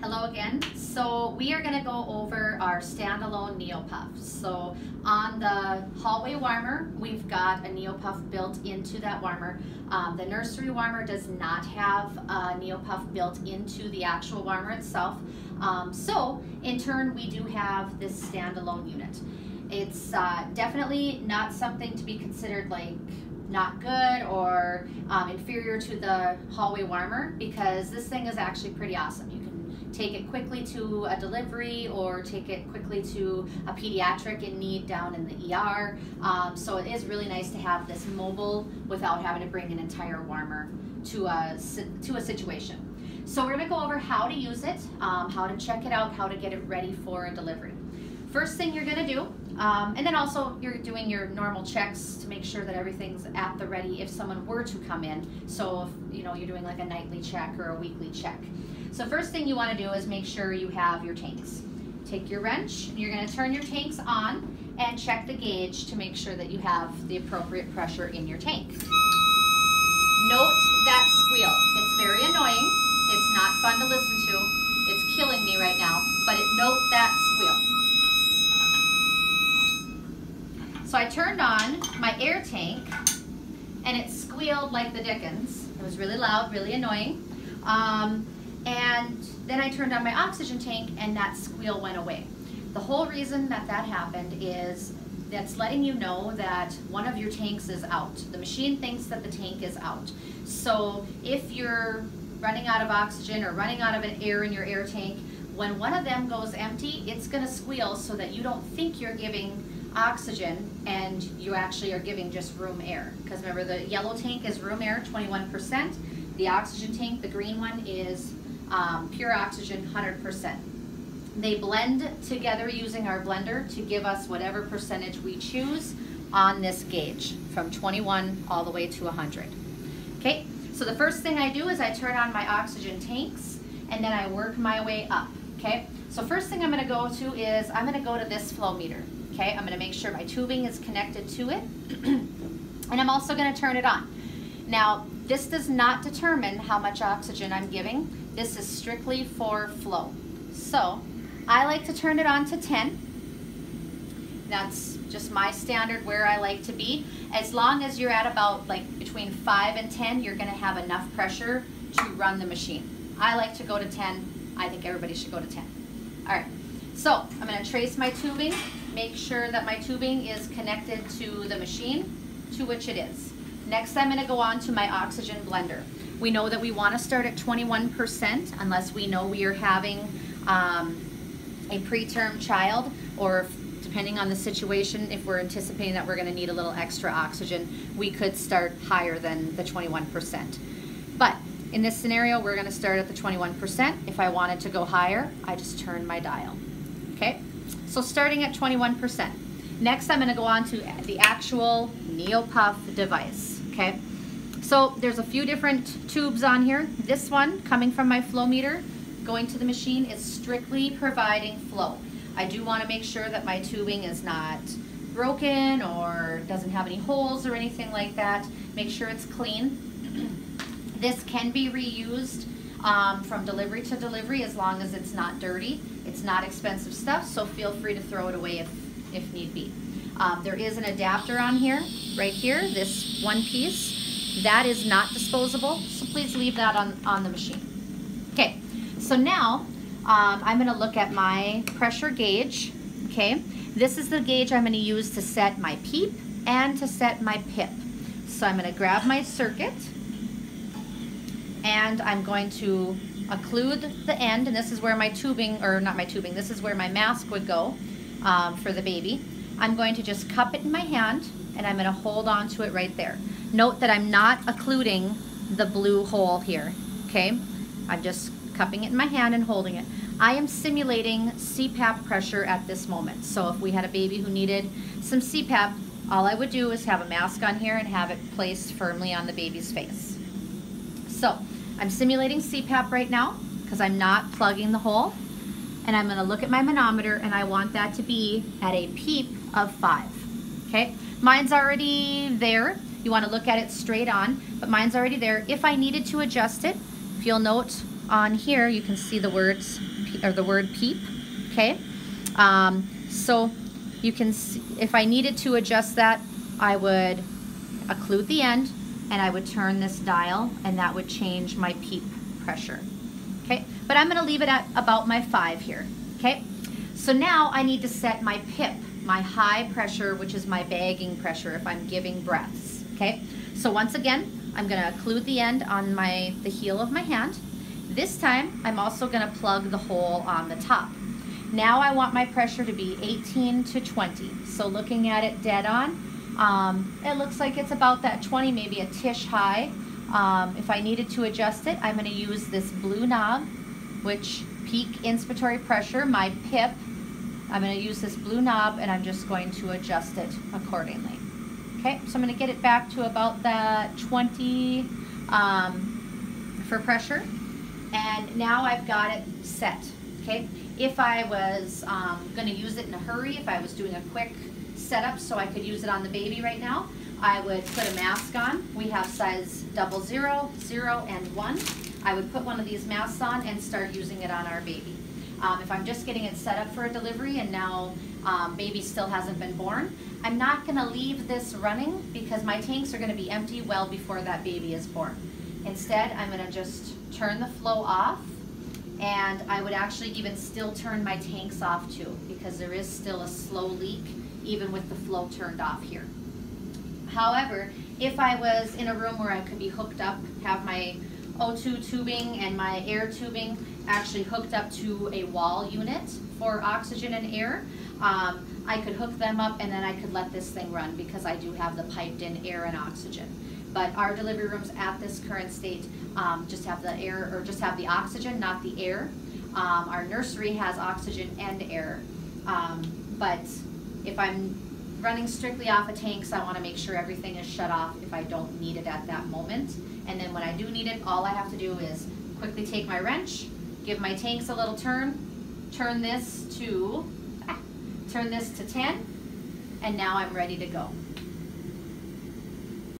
Hello again. So we are going to go over our standalone Neopuff. So on the hallway warmer, we've got a Neopuff built into that warmer. The nursery warmer does not have a Neopuff built into the actual warmer itself. So in turn, we do have this standalone unit. It's definitely not something to be considered like not good or inferior to the hallway warmer, because this thing is actually pretty awesome. You can take it quickly to a delivery or take it quickly to a pediatric in need down in the ER. So it is really nice to have this mobile without having to bring an entire warmer to a situation. So we're going to go over how to use it, how to check it out, how to get it ready for a delivery. First thing you're going to do, and then also you're doing your normal checks to make sure that everything's at the ready if someone were to come in. So if you're doing like a nightly check or a weekly check. So first thing you want to do is make sure you have your tanks. Take your wrench, and you're going to turn your tanks on and check the gauge to make sure that you have the appropriate pressure in your tank. Note that squeal. It's very annoying. It's not fun to listen to. It's killing me right now, but note that squeal. So I turned on my air tank and it squealed like the dickens. It was really loud, really annoying. And then I turned on my oxygen tank and that squeal went away. The whole reason that happened is that's letting you know that one of your tanks is out. The machine thinks that the tank is out. So if you're running out of oxygen or running out of an air in your air tank, when one of them goes empty, it's going to squeal so that you don't think you're giving oxygen and you actually are giving just room air. Because remember, the yellow tank is room air, 21%. The oxygen tank, the green one, is pure oxygen, 100%. They blend together using our blender to give us whatever percentage we choose on this gauge, from 21 all the way to 100. Okay, so the first thing I do is I turn on my oxygen tanks and then I work my way up. Okay, so first thing I'm going to go to is I'm going to go to this flow meter. Okay, I'm going to make sure my tubing is connected to it, and I'm also going to turn it on. Now, this does not determine how much oxygen I'm giving. This is strictly for flow. So I like to turn it on to 10. That's just my standard where I like to be. As long as you're at about like between 5 and 10, you're going to have enough pressure to run the machine. I like to go to 10. I think everybody should go to 10. All right, so I'm going to trace my tubing, make sure that my tubing is connected to the machine, to which it is. Next, I'm going to go on to my oxygen blender. We know that we want to start at 21% unless we know we are having a preterm child, or depending on the situation, if we're anticipating that we're going to need a little extra oxygen, we could start higher than the 21%. But in this scenario, we're going to start at the 21%. If I wanted to go higher, I just turn my dial. Okay, so starting at 21%. Next, I'm going to go on to the actual Neopuff device. Okay, so there's a few different tubes on here. This one coming from my flow meter going to the machine is strictly providing flow. I do want to make sure that my tubing is not broken or doesn't have any holes or anything like that. Make sure it's clean. This can be reused from delivery to delivery as long as it's not dirty. It's not expensive stuff, so feel free to throw it away if need be. There is an adapter on here, right here, this one piece. That is not disposable, so please leave that on the machine. Okay, so now I'm going to look at my pressure gauge. Okay, this is the gauge I'm going to use to set my PEEP and to set my PIP. So I'm going to grab my circuit and I'm going to occlude the end, and this is where my tubing, or not my tubing, this is where my mask would go for the baby. I'm going to just cup it in my hand and I'm going to hold on to it right there. Note that I'm not occluding the blue hole here, okay? I'm just cupping it in my hand and holding it. I am simulating CPAP pressure at this moment. So if we had a baby who needed some CPAP, all I would do is have a mask on here and have it placed firmly on the baby's face. So I'm simulating CPAP right now because I'm not plugging the hole. And I'm going to look at my manometer and I want that to be at a PEEP of 5. Okay, mine's already there. You want to look at it straight on, but mine's already there. If I needed to adjust it, if you'll note on here, you can see the words, or the word PEEP, okay? So you can see, if I needed to adjust that, I would occlude the end and I would turn this dial and that would change my PEEP pressure, okay? But I'm gonna leave it at about my 5 here, okay? So now I need to set my PIP, my high pressure, which is my bagging pressure if I'm giving breaths, okay? So once again, I'm gonna occlude the end on the heel of my hand. This time, I'm also gonna plug the hole on the top. Now I want my pressure to be 18 to 20. So looking at it dead on, it looks like it's about that 20, maybe a tish high. If I needed to adjust it, I'm gonna use this blue knob, which peak inspiratory pressure, my PIP. I'm gonna use this blue knob and I'm just going to adjust it accordingly. Okay, so I'm going to get it back to about that 20 for pressure, and now I've got it set. Okay, if I was going to use it in a hurry, if I was doing a quick setup so I could use it on the baby right now, I would put a mask on. We have size 00, 0, and 1. I would put one of these masks on and start using it on our baby. If I'm just getting it set up for a delivery and now baby still hasn't been born, I'm not going to leave this running because my tanks are going to be empty well before that baby is born. Instead, I'm going to just turn the flow off, and I would actually even still turn my tanks off too because there is still a slow leak even with the flow turned off here. However, if I was in a room where I could be hooked up, have my O2 tubing and my air tubing actually hooked up to a wall unit for oxygen and air, I could hook them up and then I could let this thing run because I do have the piped in air and oxygen. But our delivery rooms at this current state just have the air, or just have the oxygen, not the air. Our nursery has oxygen and air. But if I'm running strictly off of tanks, I want to make sure everything is shut off if I don't need it at that moment. And then when I do need it, all I have to do is quickly take my wrench, give my tanks a little turn, turn this to 10, and now I'm ready to go.